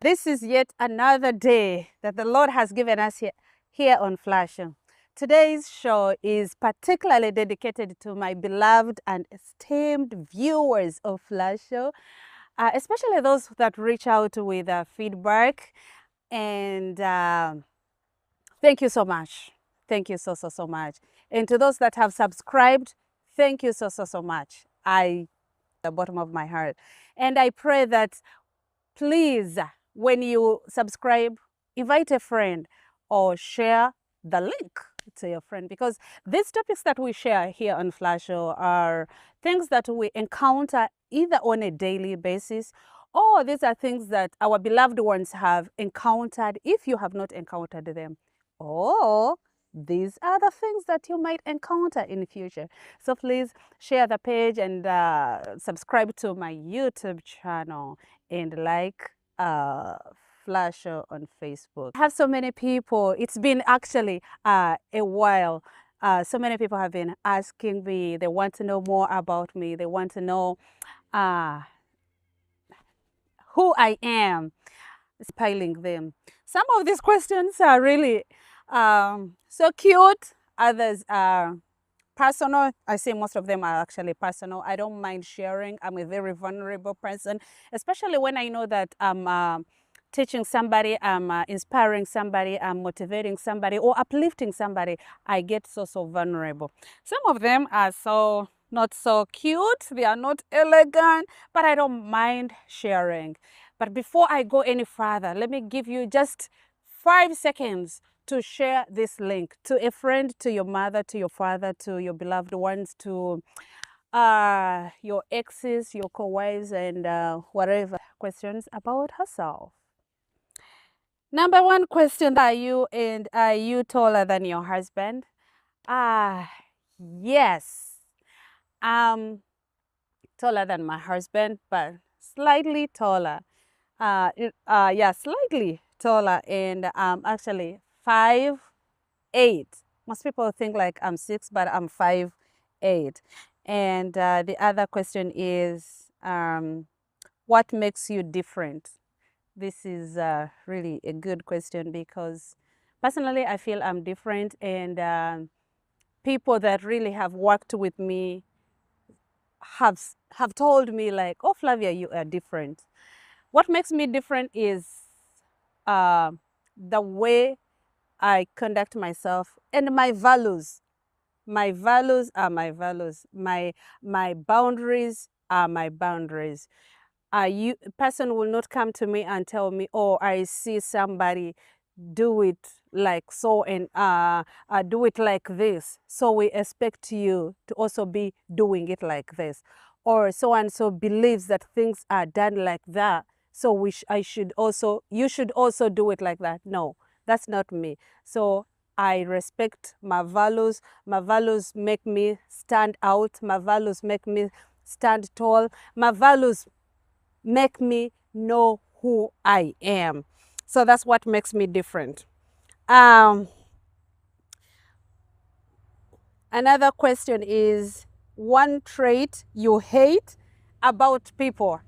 This is yet another day that the Lord has given us here on Flash. Today's show is particularly dedicated to my beloved and esteemed viewers of Flash Show, especially those that reach out with feedback. And thank you so much. Thank you so much. And to those that have subscribed, thank you so much. The bottom of my heart. And I pray that please, when you subscribe, invite a friend or share the link to your friend, because these topics that we share here on Flash Show are things that we encounter either on a daily basis, or these are things that our beloved ones have encountered if you have not encountered them, or these are the things that you might encounter in the future. So please share the page and subscribe to my YouTube channel and like Flash on Facebook. I have so many people. It's been actually a while. So many people have been asking me. They want to know more about me. They want to know who I am. Piling them. Some of these questions are really so cute. Others are personal. I say most of them are actually personal. I don't mind sharing. I'm a very vulnerable person, especially when I know that I'm teaching somebody, I'm inspiring somebody, I'm motivating somebody, or uplifting somebody. I get so vulnerable. Some of them are not so cute. They are not elegant, but I don't mind sharing. But before I go any further, let me give you just 5 seconds to share this link to a friend, to your mother, to your father, to your beloved ones, to your exes, your co-wives, and whatever. Questions about herself. Number one question: are you taller than your husband? Yes. Taller than my husband, but slightly taller. Yeah, slightly taller, and actually 5'8". Most people think like I'm 6, but I'm 5'8". And the other question is, what makes you different? This is really a good question, because personally I feel I'm different, and people that really have worked with me have told me like, oh, Flavia, you are different. What makes me different is the way I conduct myself and my values. My values are my values. My boundaries are my boundaries. A person will not come to me and tell me, oh, I see somebody do it like so, and do it like this, so we expect you to also be doing it like this. Or so and so believes that things are done like that, so you should also do it like that. No, that's not me. So I respect my values. My values make me stand out. My values make me stand tall. My values make me know who I am. So that's what makes me different. Another question is, one trait you hate about people.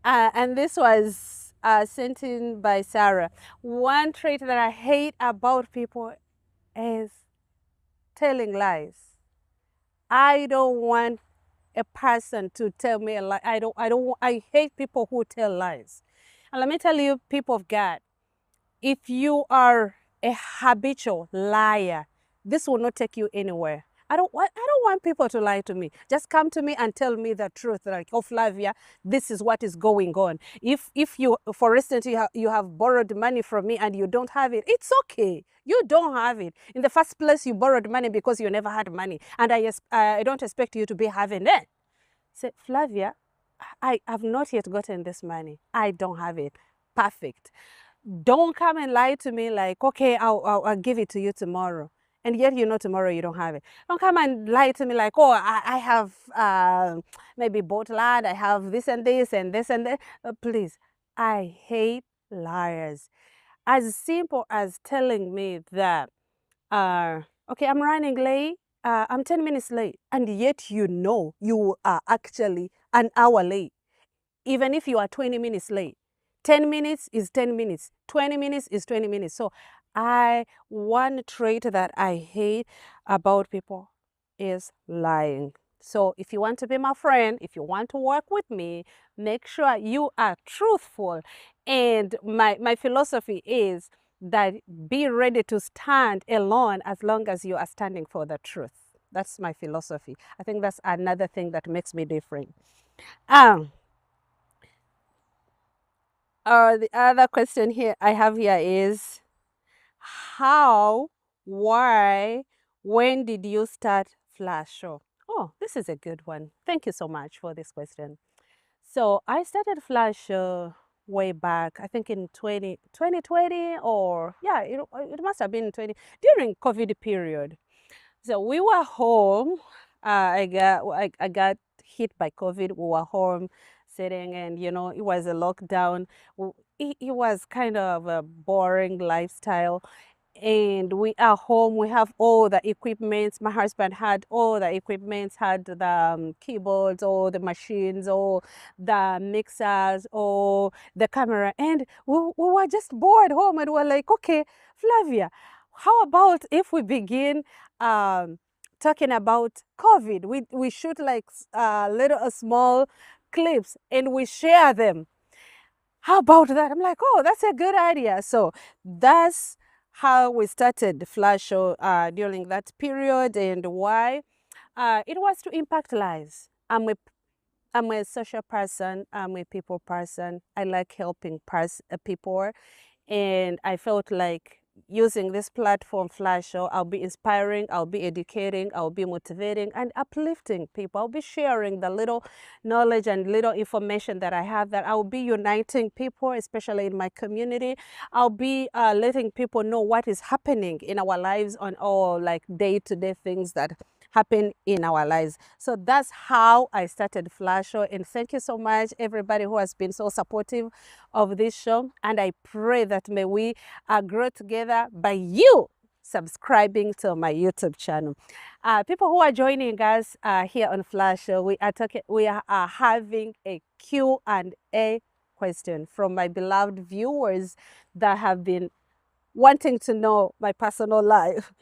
And this was sent in by Sarah. One trait that I hate about people is telling lies. I don't want a person to tell me a lie. I hate people who tell lies. And let me tell you, people of God, if you are a habitual liar, this will not take you anywhere. I don't want people to lie to me. Just come to me and tell me the truth. Like, oh, Flavia, this is what is going on. If you, for instance, you have borrowed money from me and you don't have it, it's okay. You don't have it. In the first place, you borrowed money because you never had money, and I don't expect you to be having it. Say, Flavia, I have not yet gotten this money. I don't have it. Perfect. Don't come and lie to me like, okay, I'll give it to you tomorrow. And yet, tomorrow you don't have it. Don't come and lie to me like, oh, I have maybe bought land, I have this and this and this and that. Please, I hate liars. As simple as telling me that, okay, I'm running late, I'm 10 minutes late, and yet you are actually an hour late. Even if you are 20 minutes late, 10 minutes is 10 minutes. 20 minutes is 20 minutes. So one trait that I hate about people is lying. So if you want to be my friend, if you want to work with me, make sure you are truthful. And my philosophy is that be ready to stand alone as long as you are standing for the truth. That's my philosophy. I think that's another thing that makes me different. Um, the other question here I have here is how, why, when did you start Flash Show? Oh, this is a good one. Thank you so much for this question. So I started Flash way back, I think in 2020 or yeah, it must have been 20 during COVID period. So we were home. I got hit by COVID. We were home sitting, and it was a lockdown. It was kind of a boring lifestyle, and we are home. We have all the equipment. My husband had all the equipment, had the keyboards, all the machines, all the mixers, all the camera, and we were just bored home, and we were like, okay, Flavia, how about if we begin talking about COVID? We shoot like small clips and we share them. How about that? I'm like, oh, that's a good idea. So that's how we started the Flash Show during that period, and why it was to impact lives. I'm a social person. I'm a people person. I like helping people, and I felt like using this platform, Flash Show, I'll be inspiring, I'll be educating, I'll be motivating and uplifting people. I'll be sharing the little knowledge and little information that I have, that I'll be uniting people, especially in my community. I'll be letting people know what is happening in our lives on all like day-to-day things that happen in our lives. So that's how I started Flash Show, and thank you so much everybody who has been so supportive of this show, and I pray that may we grow together by you subscribing to my YouTube channel. People who are joining us here on Flash Show, we are having a Q&A question from my beloved viewers that have been wanting to know my personal life.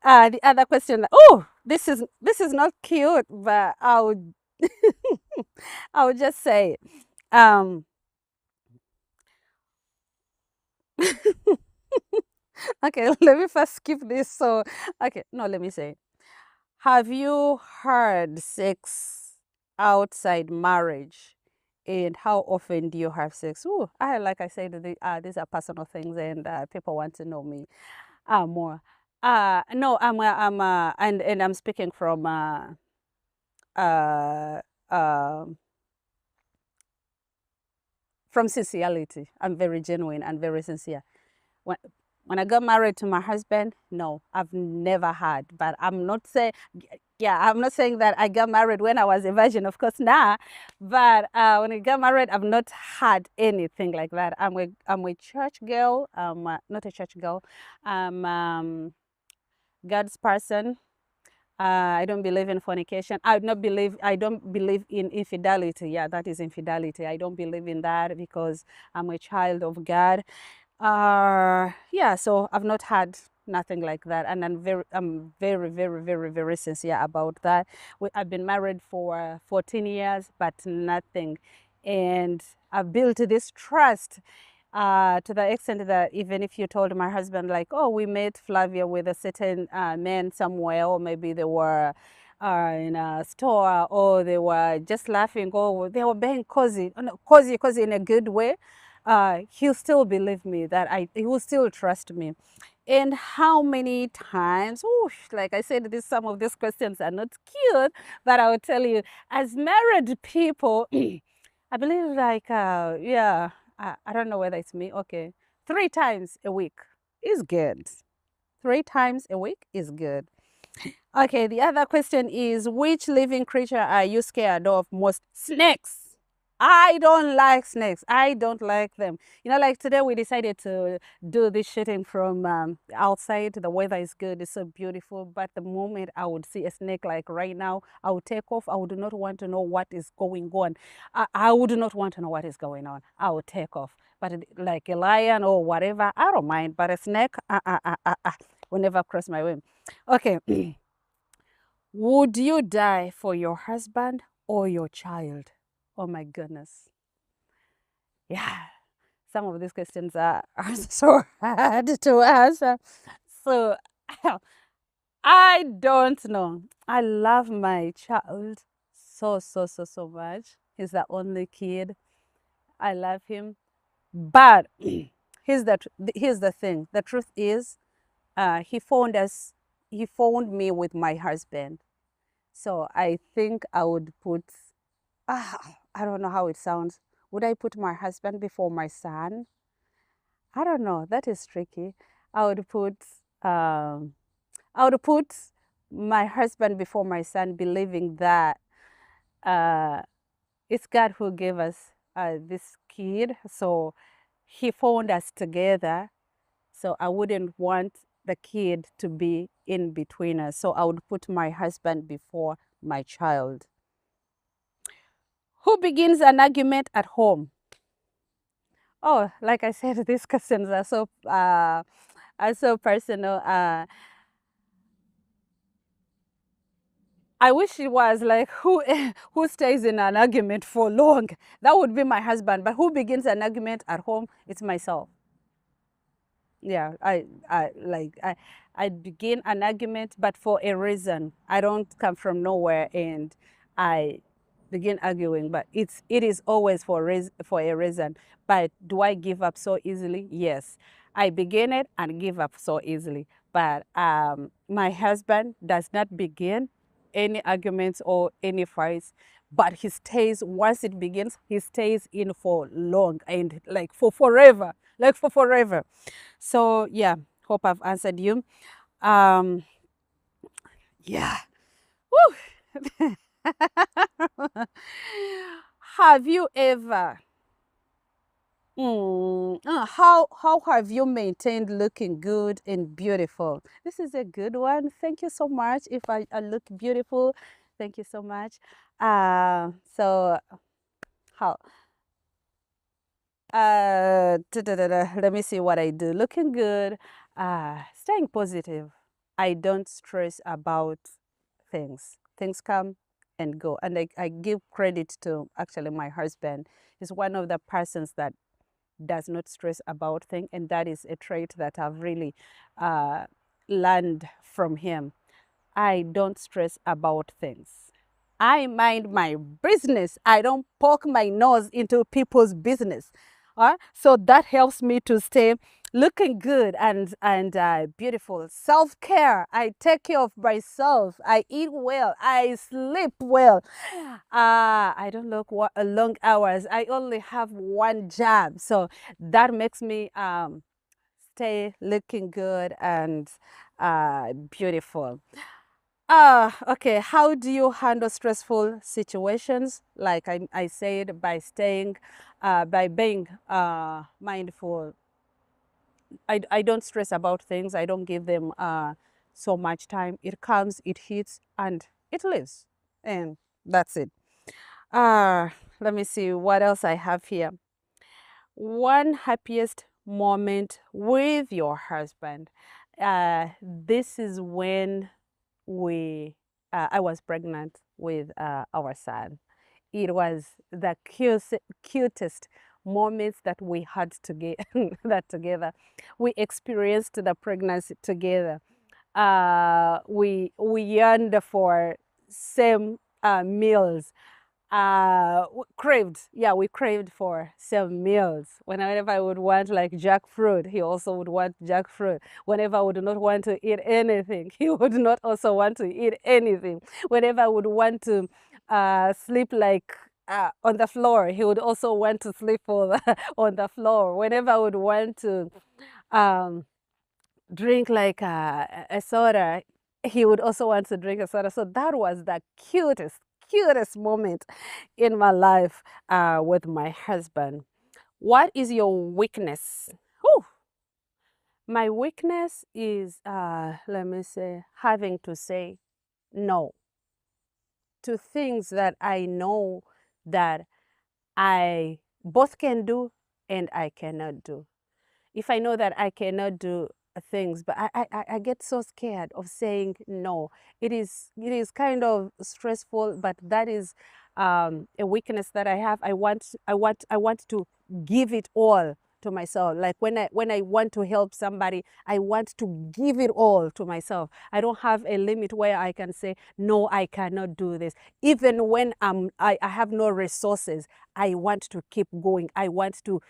The other question, oh, this is not cute, but I would just say, okay, let me first skip this. So, okay, no, let me say, have you had sex outside marriage? And how often do you have sex? Oh, like I said, these are personal things, and people want to know me more. No, and I'm speaking uh, uh, from sincerity. I'm very genuine and very sincere. When, when I got married to my husband, no, I've never had. But I'm not saying, yeah, I'm not saying that I got married when I was a virgin, of course, nah. But when I got married, I've not had anything like that. I'm a church girl. Not a church girl. I'm God's person. I don't believe in fornication. I don't believe in infidelity. Yeah, that is infidelity. I don't believe in that because I'm a child of God. Yeah, so I've not had nothing like that, and I'm very, very, very, very sincere about that. I've been married for 14 years, but nothing, and I've built this trust to the extent that even if you told my husband like, oh, we met Flavia with a certain man somewhere, or maybe they were in a store, or they were just laughing, or they were being cozy, no, cozy in a good way, he'll still believe me, that he will still trust me. And how many times, like I said, some of these questions are not cute, but I will tell you, as married people, I believe like, yeah, I don't know whether it's me. Okay. 3 times a week is good. 3 times a week is good. Okay, the other question is, which living creature are you scared of most? Snakes. I don't like snakes. I don't like them. Like today we decided to do this shooting from outside. The weather is good. It's so beautiful. But the moment I would see a snake like right now, I would take off. I would not want to know what is going on. I would not want to know what is going on. I would take off. but like a lion or whatever, I don't mind. But a snake, will never cross my way. Okay. Would you die for your husband or your child? Oh my goodness. Yeah, some of these questions are so hard to answer. So I don't know. I love my child so much. He's the only kid. I love him. But here's the thing. The truth is, he found us. He found me with my husband. So I think I would put. I don't know how it sounds. Would I put my husband before my son? I don't know. That is tricky. I would put. Um, I would put my husband before my son, believing that uh, it's God who gave us this kid. So he found us together. So I wouldn't want the kid to be in between us. So I would put my husband before my child. Who begins an argument at home? Oh, like I said, these questions are so personal. I wish it was like who stays in an argument for long. That would be my husband. But who begins an argument at home? It's myself. Yeah, I begin an argument, but for a reason. I don't come from nowhere and I begin arguing. But it is always for a reason. But do I give up so easily? Yes, I begin it and give up so easily. But my husband does not begin any arguments or any fights, but he stays. Once it begins, he stays in for long and like for forever, like for forever. So yeah, hope I've answered you. Um, yeah. Woo. Have you ever? How have you maintained looking good and beautiful? This is a good one. Thank you so much. If I look beautiful, thank you so much. So how? Let me see what I do. Looking good, staying positive. I don't stress about things. Things come and go. And I give credit to actually my husband. He's one of the persons that does not stress about things. And that is a trait that I've really learned from him. I don't stress about things. I mind my business. I don't poke my nose into people's business. So that helps me to stay looking good and beautiful. Self-care. I take care of myself. I eat well. I sleep well. I don't look long hours. I only have one job. So that makes me stay looking good and beautiful. Okay. How do you handle stressful situations? Like I said, by by being mindful. I don't stress about things. I don't give them so much time. It comes, it hits, and it leaves. And that's it. Uh, Let me see what else I have here. One happiest moment with your husband. This is when I was pregnant with our son. It was the cutest moments that we had that together. We experienced the pregnancy together. We yearned for same meals. We craved for some meals. Whenever I would want like jackfruit, he also would want jackfruit. Whenever I would not want to eat anything, he would not also want to eat anything. Whenever I would want to sleep like on the floor, he would also want to sleep on the floor. Whenever I would want to um, drink like a soda, he would also want to drink a soda. So that was the cutest moment in my life with my husband. What is your weakness? Whew. My weakness is, let me say, having to say no to things that I know that I both can do and I cannot do. If I know that I cannot do things, but I get so scared of saying no. It is kind of stressful, but that is a weakness that I have. I want to give it all to myself. Like when I want to help somebody, I want to give it all to myself. I don't have a limit where I can say no, I cannot do this. Even when I have no resources, I want to keep going. I want to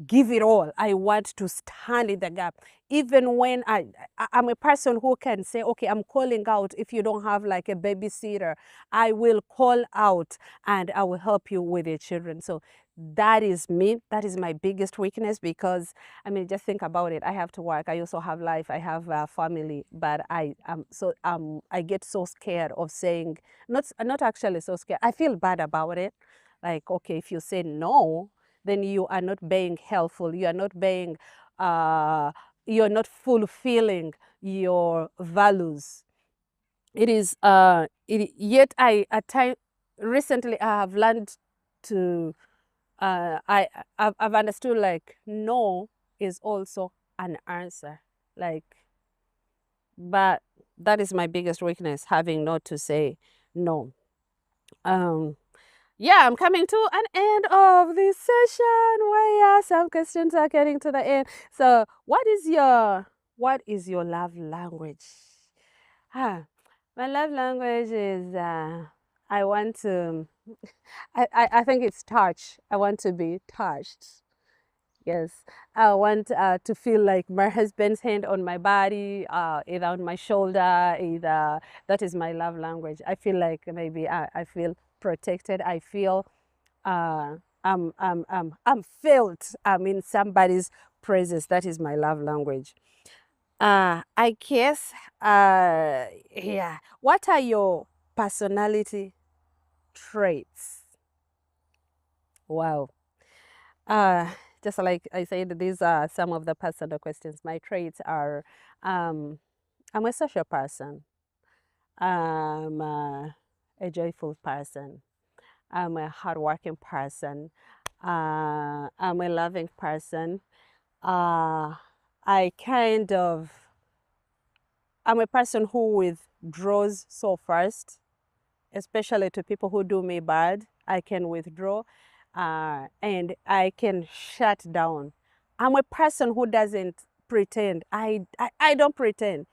give it all. I want to stand in the gap. Even when I'm a person who can say, okay, I'm calling out. If you don't have like a babysitter, I will call out and I will help you with your children. So that is me. That is my biggest weakness, because I mean, just think about it. I have to work. I also have life. I have a family, but I get so scared of saying, not actually so scared. I feel bad about it. Like, okay, if you say no, then you are not being helpful. You are not being, you're not fulfilling your values. It is, yet at time, recently I have learned to, I've understood like no is also an answer. Like, but that is my biggest weakness, having not to say no. Um, Yeah, I'm coming to an end of this session where, yeah, some questions are getting to the end. So what is your love language? My love language is I want to I think it's touch. I want to be touched. Yes, I want to feel like my husband's hand on my body, either on my shoulder, either that is my love language. I feel like maybe I feel protected. I feel uh, I'm felt. I'm in somebody's presence. That is my love language. I guess, yeah. What are your personality traits? Wow. Uh, just like I said, these are some of the personal questions. My traits are, um, I'm a social person. I'm a joyful person. I'm a hardworking person. I'm a loving person. Uh, I kind of, I'm a person who withdraws so fast, especially to people who do me bad. I can withdraw and I can shut down. I'm a person who doesn't pretend. I don't pretend.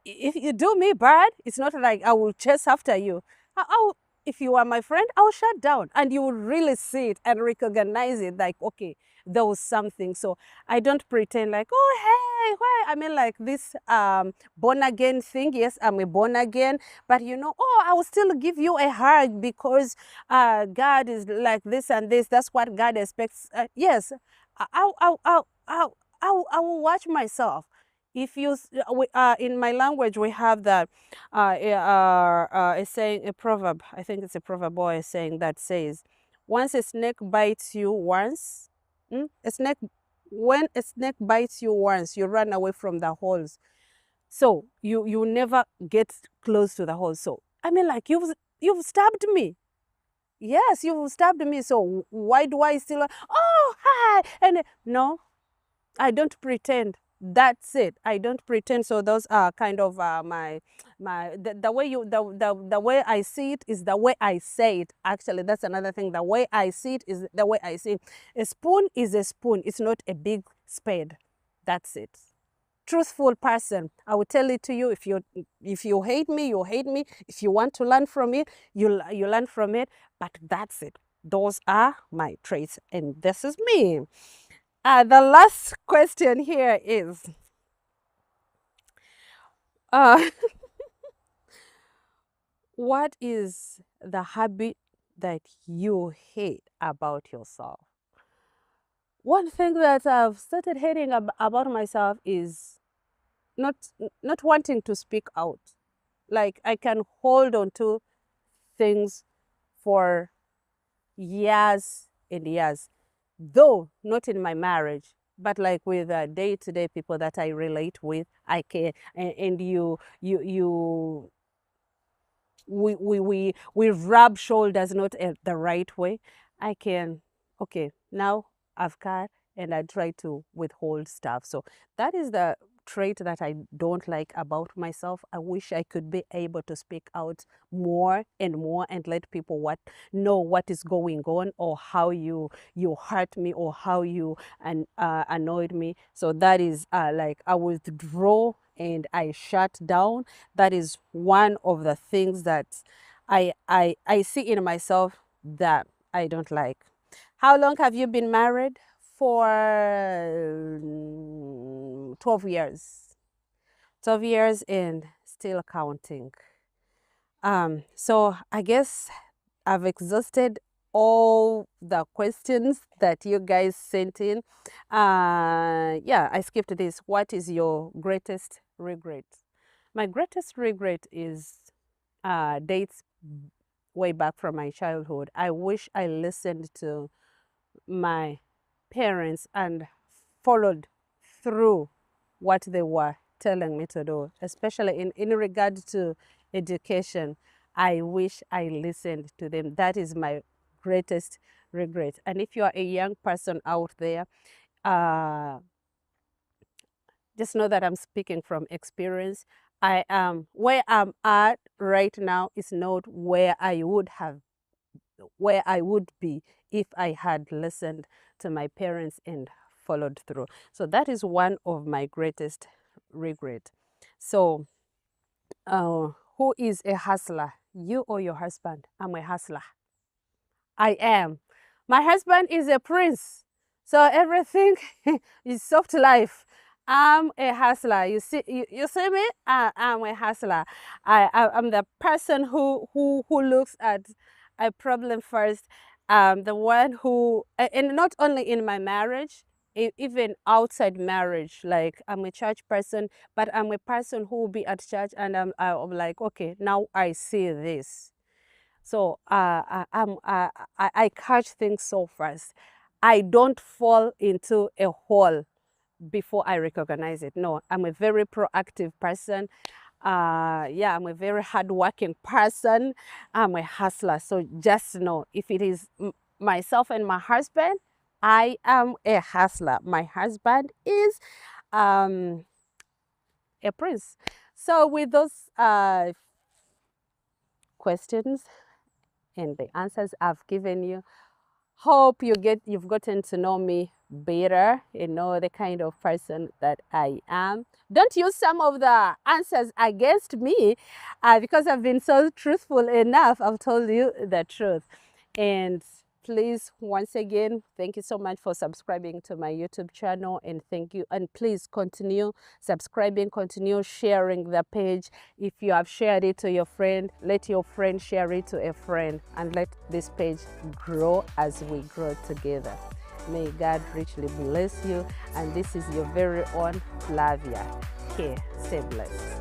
If you do me bad, it's not like I will chase after you. If you are my friend, I'll shut down and you will really see it and recognize it like, okay, there was something. So I don't pretend like, oh, hey, why? I mean, like this born again thing. Yes, I'm a born again, but oh, I will still give you a hug because God is like this and this. That's what God expects. Yes, I will watch myself. If you in my language we have that a saying, a proverb. I think it's a proverb or a saying that says, once a snake bites you once, a snake when a snake bites you once, you run away from the holes. So you never get close to the hole. So I mean, like, you've stabbed me. Yes, you've stabbed me. So why do I still, oh, hi, and no, I don't pretend. That's it. I don't pretend. So those are kind of the way the way I see it is the way I say it. Actually, that's another thing. The way I see it is the way I see it. A spoon is a spoon. It's not a big spade. That's it. Truthful person. I will tell it to you. If you hate me, you hate me. If you want to learn from it, you learn from it. But that's it. Those are my traits, and this is me. The last question here is, uh, what is the habit that you hate about yourself? One thing that I've started hating about myself is not not wanting to speak out. Like, I can hold on to things for years and years, though not in my marriage, but like with day-to-day people that I relate with. I can, and we rub shoulders, not the right way. I can, okay, now I've got, and I try to withhold stuff. So that is the trait that I don't like about myself. I wish I could be able to speak out more and let people know what is going on, or how you hurt me, or how you annoyed me. So that is like I withdraw and I shut down. That is one of the things that I see in myself that I don't like. How long have you been married? For 12 years. 12 years and still counting. So I guess I've exhausted all the questions that you guys sent in. Yeah, I skipped this. What is your greatest regret? My greatest regret is dates way back from my childhood. I wish I listened to my parents and followed through what they were telling me to do, especially in regard to education. I wish I listened to them. That is my greatest regret. And if you are a young person out there, just know that I'm speaking from experience. I am where I'm at right now is not where I would be if I had listened to my parents and followed through. So that is one of my greatest regret. So who is a hustler? You or your husband? I'm a hustler. I am. My husband is a prince. So everything is soft life. I'm a hustler. You see me? I'm a hustler. I'm the person who looks at a problem first. The one who, and not only in my marriage, even outside marriage. Like, I'm a church person, but I'm a person who will be at church, and I'm like, okay, now I see this. So I catch things so fast. I don't fall into a hole before I recognize it. No, I'm a very proactive person. Yeah, I'm a very hardworking person. I'm a hustler. So just know, if it is myself and my husband, I am a hustler. My husband is a prince. So with those questions and the answers I've given you, hope you've gotten to know me better, the kind of person that I am. Don't use some of the answers against me, because I've been so truthful enough. I've told you the truth. And please, once again, thank you so much for subscribing to my YouTube channel, and thank you. And please continue subscribing, continue sharing the page. If you have shared it to your friend, let your friend share it to a friend, and let this page grow as we grow together. May God richly bless you. And this is your very own Flavia K. Stay blessed.